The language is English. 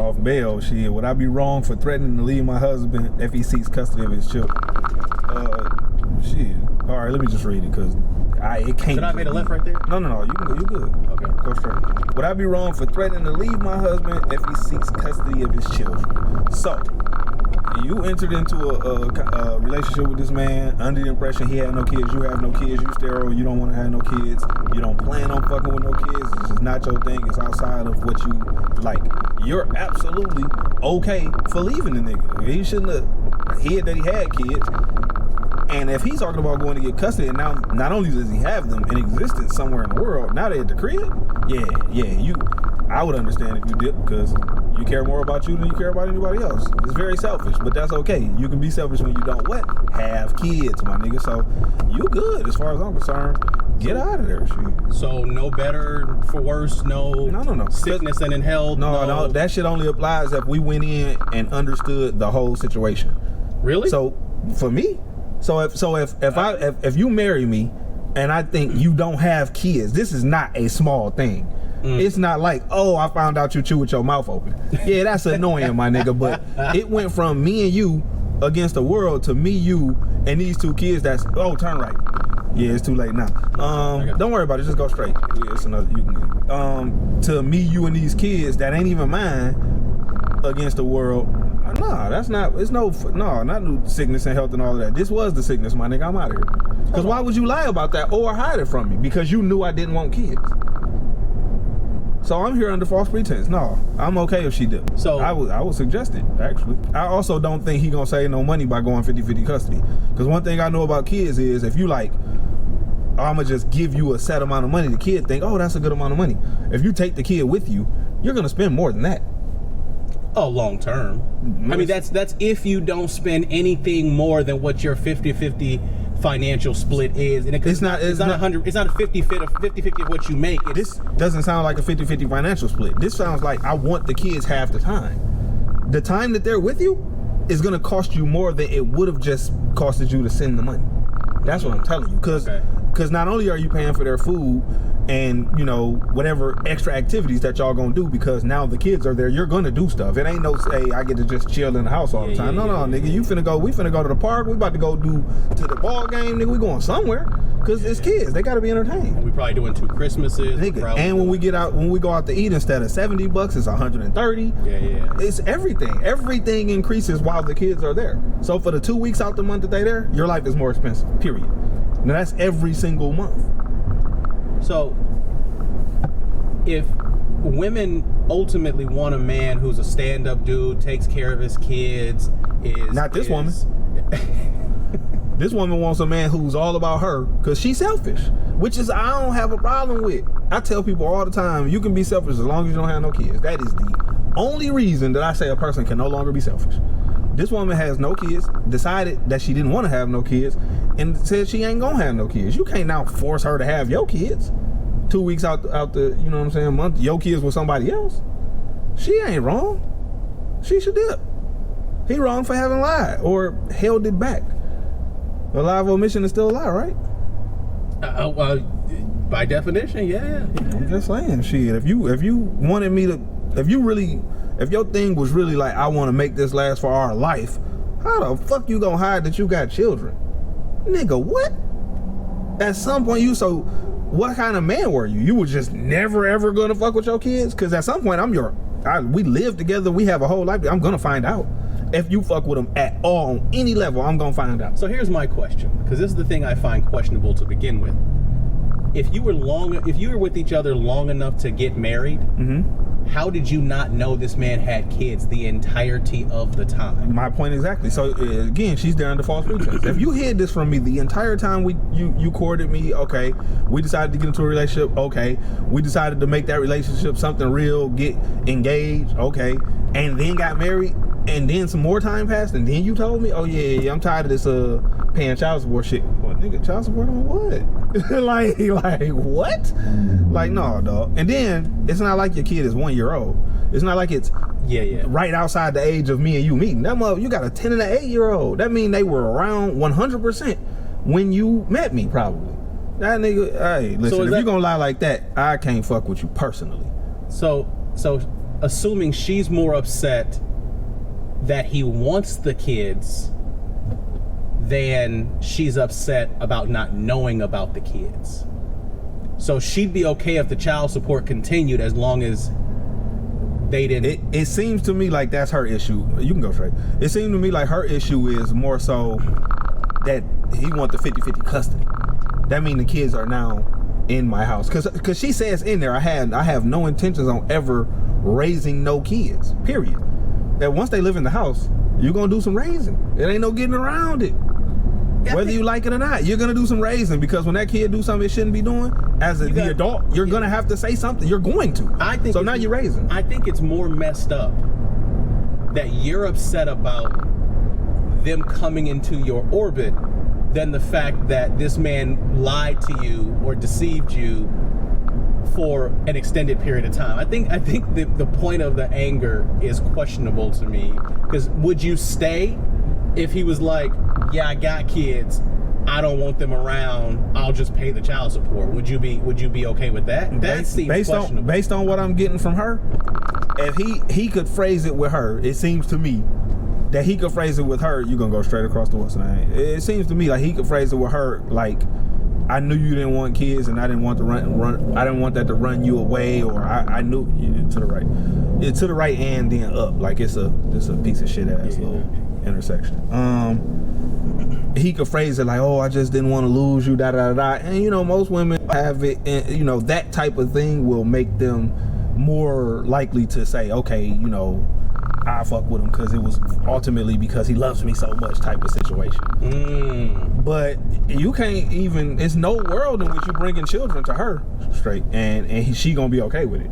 off bail. Shit, would I be wrong for threatening to leave my husband if he seeks custody of his children? Shit. All right, let me just read it because it can't. Should I make a left right there? No. You good. Okay. Go straight. Would I be wrong for threatening to leave my husband if he seeks custody of his children? So, you entered into a relationship with this man under the impression he had no kids, you have no kids, you sterile, you don't want to have no kids, you don't plan on fucking with no kids, it's just not your thing, it's outside of what you like. You're absolutely okay for leaving the nigga. He shouldn't have hid that he had kids. And if he's talking about going to get custody, and now not only does he have them in existence somewhere in the world, now they're at the crib, I would understand if you did, because you care more about you than you care about anybody else. It's very selfish, but that's okay. You can be selfish when you don't have kids, my nigga. So you good as far as I'm concerned. Get out of there, shit. So no better for worse, no sickness and in hell. No, that shit only applies if we went in and understood the whole situation. Really? So for me, if you marry me and I think you don't have kids, this is not a small thing. It's not like, oh, I found out you chew with your mouth open. Yeah, that's annoying, my nigga. But it went from me and you against the world to me, you, and these two kids. That's turn right. Yeah, it's too late now. Don't worry about it. Just go straight. Yeah, it's another. You can to me, you, and these kids that ain't even mine against the world. Nah, that's not. It's not no sickness and health and all of that. This was the sickness, my nigga. I'm out of here. Because why would you lie about that or hide it from me? Because you knew I didn't want kids. So I'm here under false pretense. No, I'm okay if she did. So I would suggest it, actually. I also don't think he gonna save no money by going 50-50 custody. Because one thing I know about kids is if you like, I'm gonna just give you a set amount of money, the kid think, oh, that's a good amount of money. If you take the kid with you, you're gonna spend more than that. Oh, long term. I mean, that's if you don't spend anything more than what your 50-50 financial split is, and it's not 100. It's not a 50-50 of what you make. This doesn't sound like a 50-50 financial split. This sounds like I want the kids half the time. The time that they're with you is gonna cost you more than it would have just costed you to send the money. That's what I'm telling you. Because not only are you paying for their food and whatever extra activities that y'all gonna do, because now the kids are there, you're gonna do stuff. It ain't no say I get to just chill in the house all the time. No, nigga, we finna go to the park. We about to go to the ball game, nigga. We going somewhere because it's kids. They gotta be entertained. We probably doing 2 Christmases, nigga. And when we go out to eat, instead of $70, it's $130. Yeah. It's everything. Everything increases while the kids are there. So for the 2 weeks out the month that they there, your life is more expensive. Period. Now that's every single month. So, if women ultimately want a man who's a stand-up dude, takes care of his kids, not this woman. This woman wants a man who's all about her because she's selfish, which is I don't have a problem with. I tell people all the time, you can be selfish as long as you don't have no kids. That is the only reason that I say a person can no longer be selfish. This woman has no kids, decided that she didn't want to have no kids, and said she ain't gonna have no kids. You can't now force her to have your kids. 2 weeks out the month, your kids with somebody else. She ain't wrong. She should dip. He wrong for having lied or held it back. A lie of omission is still a lie, right? Well, by definition, yeah. I'm just saying, shit. If you wanted me to, if your thing was really like, I want to make this last for our life, how the fuck you gonna hide that you got children? Nigga, what? At some point what kind of man were you? You were just never ever gonna fuck with your kids? Cause at some point we live together, we have a whole life, I'm gonna find out. If you fuck with them at all on any level, I'm gonna find out. So here's my question, because this is the thing I find questionable to begin with. If you were with each other long enough to get married, how did you not know this man had kids the entirety of the time? My point exactly. So again, she's there under false pretense. If you hid this from me the entire time you courted me, okay, we decided to get into a relationship, okay, we decided to make that relationship something real, get engaged, okay, and then got married, and then some more time passed, and then you told me, oh yeah, I'm tired of this paying child support shit. What, nigga, child support on what? like what? Like, no, dog. And then it's not like your kid is 1 year old. It's not like it's right outside the age of me and you meeting. That mother, you got a 10 and an 8 year old. That mean they were around 100% when you met me, probably. That nigga, hey, listen, if you gonna lie like that, I can't fuck with you personally. So assuming she's more upset that he wants the kids than she's upset about not knowing about the kids. So she'd be okay if the child support continued as long as they didn't. It seems to me like that's her issue. You can go straight. It seems to me like her issue is more so that he wants the 50-50 custody. That means the kids are now in my house. Cause she says in there, I have no intentions on ever raising no kids. Period. That once they live in the house, you're gonna do some raising. It ain't no getting around it. Whether you like it or not, you're gonna do some raising, because when that kid do something it shouldn't be doing, as the adult, you're gonna have to say something. You're going to. I think so. Now you're raising. I think it's more messed up that you're upset about them coming into your orbit than the fact that this man lied to you or deceived you for an extended period of time. I think the point of the anger is questionable to me, because would you stay if he was like, yeah, I got kids, I don't want them around, I'll just pay the child support? Would you be okay with that? That seems questionable. Based on what I'm getting from her, if he could phrase it with her, it seems to me that he could phrase it with her, you're gonna go straight across the what's name. It seems to me like he could phrase it with her like, I knew you didn't want kids, and I didn't want to run. I didn't want that to run you away, or I knew to the right. It's to the right and then up, like it's a piece of shit ass little intersection. He could phrase it like, oh, I just didn't want to lose you, da da da. And most women have it, and that type of thing will make them more likely to say, okay, I fuck with him because it was ultimately because he loves me so much type of situation. But you can't even, it's no world in which you bringing children to her straight, and she gonna be okay with it.